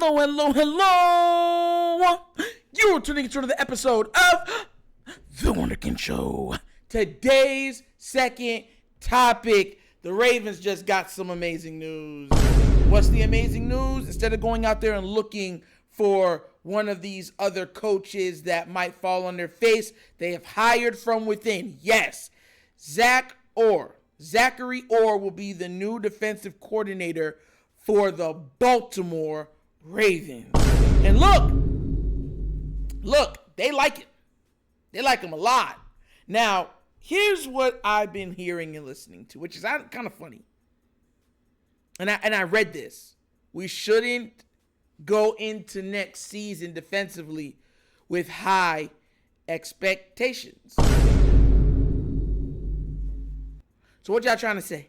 Hello, hello, hello. You're tuning into another episode of The Wunderkind Show. Today's second topic, the Ravens just got some amazing news. What's the amazing news? Instead of going out there and looking for one of these other coaches that might fall on their face, they have hired from within. Yes, Zachary Orr will be the new defensive coordinator for the Baltimore Ravens. And look, they like it. They like him a lot. Now, here's what I've been hearing and listening to, which is kind of funny. And I read this. We shouldn't go into next season defensively with high expectations. So what y'all trying to say?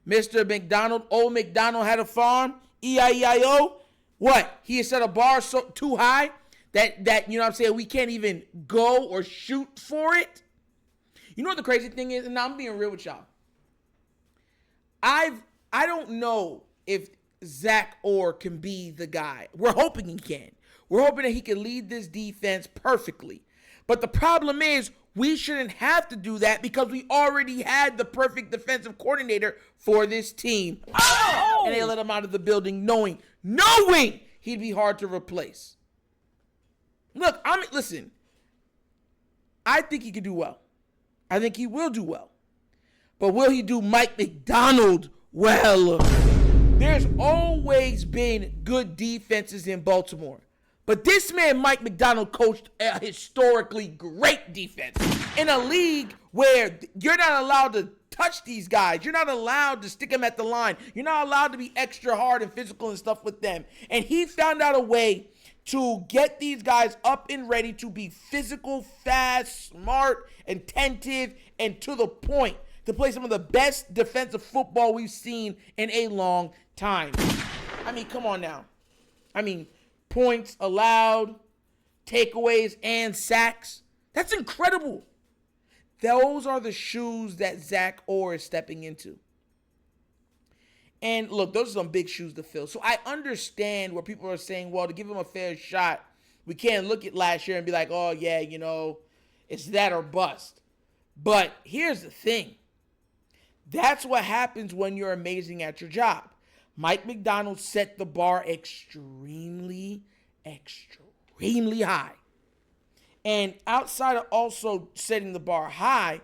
Mr. McDonald, old McDonald had a farm, E-I-E-I-O. What? He set a bar so too high that you know what I'm saying, we can't even go or shoot for it. You know what the crazy thing is? And now I'm being real with y'all. I don't know if Zach Orr can be the guy. We're hoping he can. We're hoping that he can lead this defense perfectly. But the problem is, we shouldn't have to do that because we already had the perfect defensive coordinator for this team. Oh! And they let him out of the building knowing he'd be hard to replace. Look, listen, I think he could do well. I think he will do well. But will he do Mike Macdonald well? There's always been good defenses in Baltimore. But this man, Mike Macdonald, coached a historically great defense in a league where you're not allowed to touch these guys. You're not allowed to stick them at the line. You're not allowed to be extra hard and physical and stuff with them. And he found out a way to get these guys up and ready to be physical, fast, smart, attentive, and to the point to play some of the best defensive football we've seen in a long time. I mean, come on now. I mean, points allowed, takeaways, and sacks. That's incredible. Those are the shoes that Zach Orr is stepping into. And look, those are some big shoes to fill. So I understand where people are saying, well, to give him a fair shot, we can't look at last year and be like, oh, yeah, you know, it's that or bust. But here's the thing. That's what happens when you're amazing at your job. Mike Macdonald set the bar extremely high. And outside of also setting the bar high,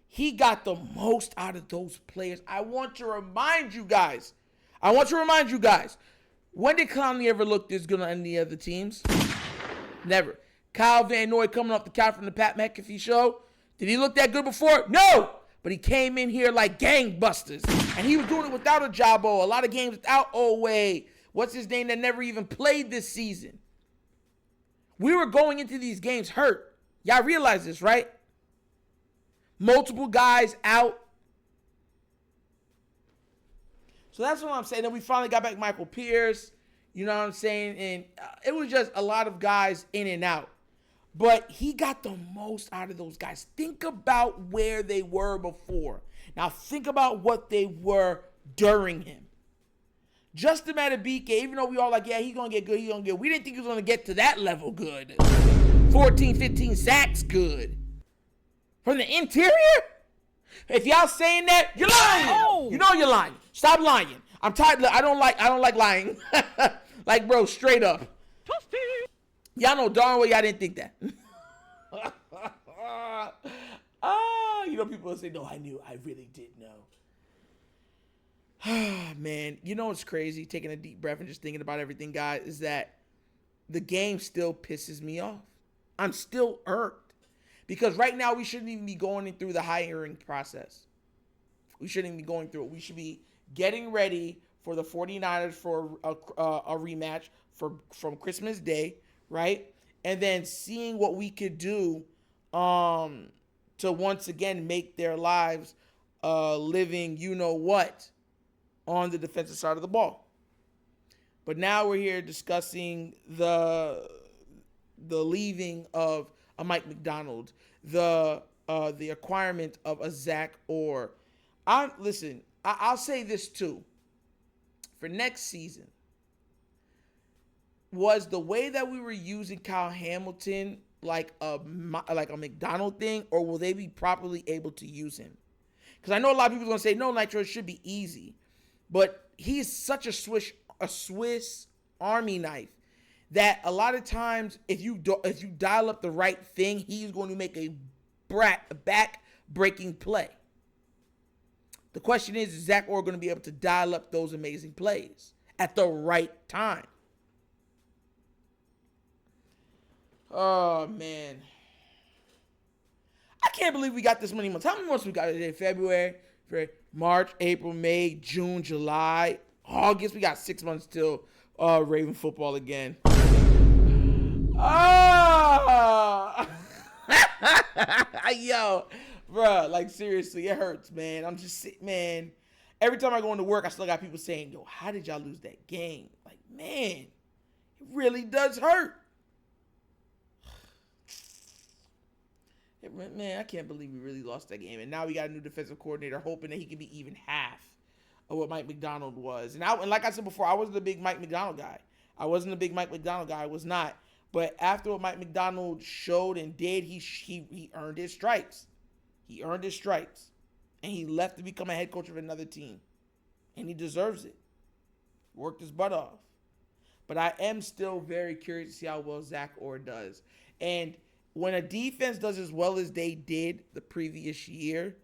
he got the most out of those players. I want to remind you guys, when did Clowney ever look this good on any other teams? Never. Kyle Van Noy coming off the couch from the Pat McAfee show. Did he look that good before? No! But he came in here like gangbusters. And he was doing it without a Jabo. A lot of games without Oweh. What's his name that never even played this season? We were going into these games hurt. Y'all realize this, right? Multiple guys out. So that's what I'm saying. Then we finally got back Michael Pierce. You know what I'm saying? And it was just a lot of guys in and out. But he got the most out of those guys. Think about where they were before. Now think about what they were during him. Justin Madubuike, even though we all like, yeah, he's going to get good, we didn't think he was going to get to that level good. 14, 15 sacks good. From the interior? If y'all saying that, you're lying. Oh. You know you're lying. Stop lying. I'm tired. I don't like lying. Like, bro, straight up. Toasty. Y'all know darn well y'all didn't think that. You know, people will say, no, I knew. I really did know. Man, you know what's crazy? Taking a deep breath and just thinking about everything, guys, is that the game still pisses me off. I'm still irked. Because right now we shouldn't even be going through the hiring process. We shouldn't even be going through it. We should be getting ready for the 49ers for a rematch from Christmas Day, right? And then seeing what we could do to once again make their lives living you-know-what on the defensive side of the ball. But now we're here discussing the leaving of a Mike Macdonald, the acquirement of a Zach Orr. I'll say this too. For next season, was the way that we were using Kyle Hamilton like a McDonald thing, or will they be properly able to use him? Because I know a lot of people are going to say, no, Nitro, it should be easy. But he's such a Swiss Army knife that a lot of times if you dial up the right thing, he's going to make a back-breaking play. The question is Zach Orr going to be able to dial up those amazing plays at the right time? Oh, man. I can't believe we got this many months. How many months we got today? February, March, April, May, June, July, August. We got 6 months till Raven football again. Oh! Yo, bro, like seriously, it hurts, man. I'm just sitting, man. Every time I go into work, I still got people saying, yo, how did y'all lose that game? Like, man, it really does hurt. Man, I can't believe we really lost that game. And now we got a new defensive coordinator, hoping that he can be even half of what Mike Macdonald was. And like I said before, I wasn't a big Mike Macdonald guy. I was not. But after what Mike Macdonald showed and did, he earned his stripes. He earned his stripes. And he left to become a head coach of another team. And he deserves it. Worked his butt off. But I am still very curious to see how well Zach Orr does. And when a defense does as well as they did the previous year,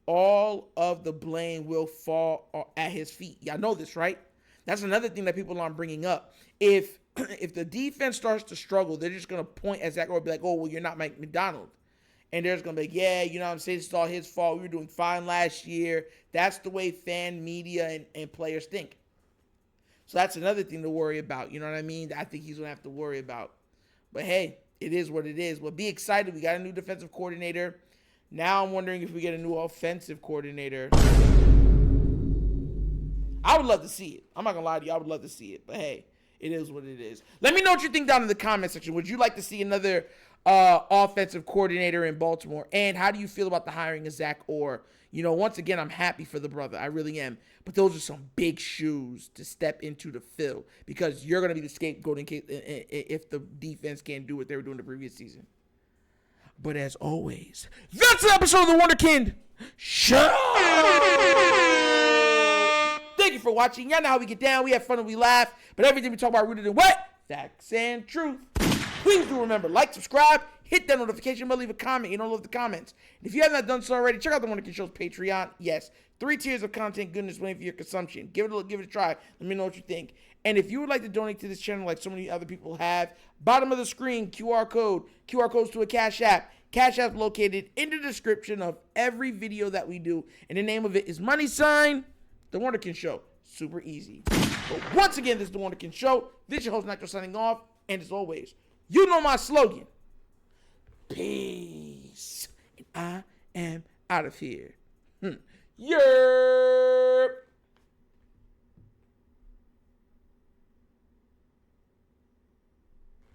all of the blame will fall at his feet. Y'all know this, right? That's another thing that people aren't bringing up. If the defense starts to struggle, they're just going to point at Zach Orr and be like, oh, well, you're not Mike Macdonald. And they're just going to be like, yeah, you know what I'm saying? It's all his fault. We were doing fine last year. That's the way fan media and players think. So that's another thing to worry about. You know what I mean? I think he's going to have to worry about. But, hey, it is what it is. Well, be excited. We got a new defensive coordinator. Now I'm wondering if we get a new offensive coordinator. I would love to see it. I'm not going to lie to you. I would love to see it. But, hey, it is what it is. Let me know what you think down in the comment section. Would you like to see another offensive coordinator in Baltimore? And how do you feel about the hiring of Zach Orr? You know, once again, I'm happy for the brother. I really am. But those are some big shoes to step into to fill, because you're going to be the scapegoat if the defense can't do what they were doing the previous season. But as always, that's an episode of the Wunderkind Show. Thank you for watching. Y'all know how we get down. We have fun and we laugh. But everything we talk about rooted in what? Facts and truth. Please do remember, like, subscribe, hit that notification bell, leave a comment. You don't love the comments. And if you have not done so already, check out the Wunderkind Show's Patreon. Yes, 3 tiers of content goodness waiting for your consumption. Give it a try. Let me know what you think. And if you would like to donate to this channel like so many other people have, bottom of the screen, QR codes to a Cash App. Cash App located in the description of every video that we do. And the name of it is $, The Wunderkind Show. Super easy. But once again, this is The Wunderkind Show. This is your host, Nitro, signing off. And as always, you know my slogan. Peace. And I am out of here. Yeah.